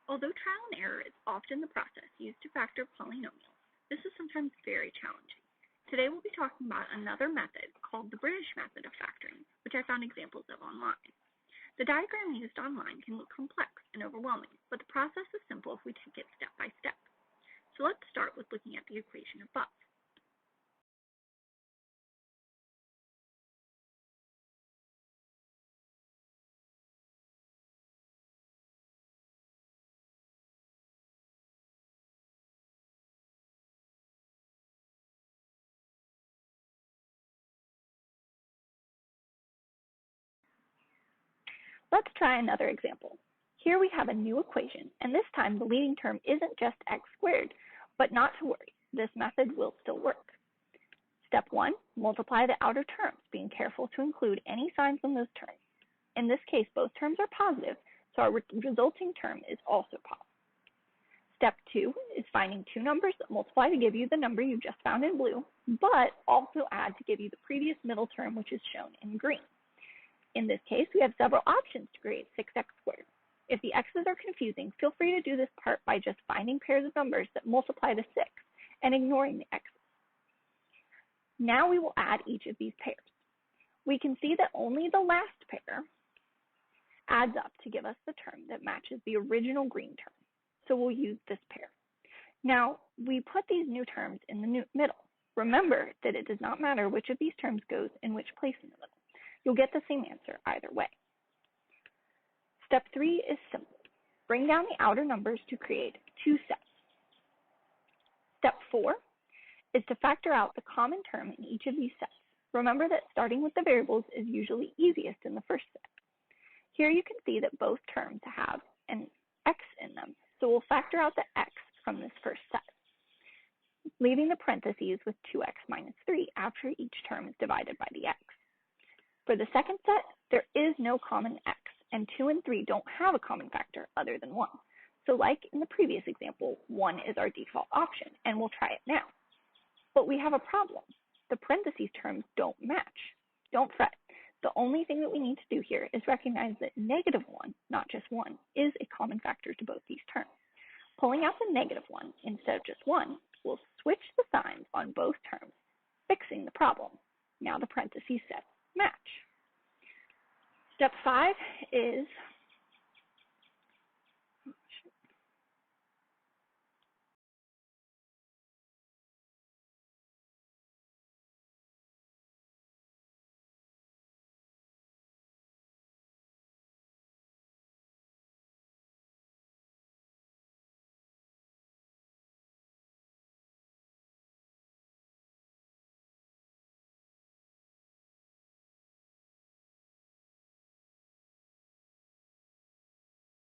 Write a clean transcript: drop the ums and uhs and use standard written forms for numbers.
Although trial and error is often the process used to factor polynomials, this is sometimes very challenging. Today we'll be talking about another method called the British method of factoring, which I found examples of online. The diagram used online can look complex and overwhelming, but the process is simple if we take it step by step. So let's start with looking at the equation above. Let's try another example. Here we have a new equation, and this time the leading term isn't just x squared, but not to worry, this method will still work. Step 1, multiply the outer terms, being careful to include any signs on those terms. In this case, both terms are positive, so our resulting term is also positive. Step 2 is finding two numbers that multiply to give you the number you just found in blue, but also add to give you the previous middle term, which is shown in green. In this case, we have several options to create 6x squared. If the x's are confusing, feel free to do this part by just finding pairs of numbers that multiply to 6 and ignoring the x's. Now we will add each of these pairs. We can see that only the last pair adds up to give us the term that matches the original green term, so we'll use this pair. Now, we put these new terms in the middle. Remember that it does not matter which of these terms goes in which place in the middle. You'll get the same answer either way. Step 3 is simple. Bring down the outer numbers to create two sets. Step 4 is to factor out the common term in each of these sets. Remember that starting with the variables is usually easiest in the first set. Here you can see that both terms have an x in them, so we'll factor out the x from this first set, leaving the parentheses with 2x minus 3 after each term is divided by the x. For the second set, there is no common x, and 2 and 3 don't have a common factor other than 1. So like in the previous example, 1 is our default option, and we'll try it now. But we have a problem. The parentheses terms don't match. Don't fret. The only thing that we need to do here is recognize that negative 1, not just 1, is a common factor to both these terms. Pulling out the negative 1 instead of just 1 will switch the signs on both terms, fixing the problem. Now the parentheses sets match. Step 5 is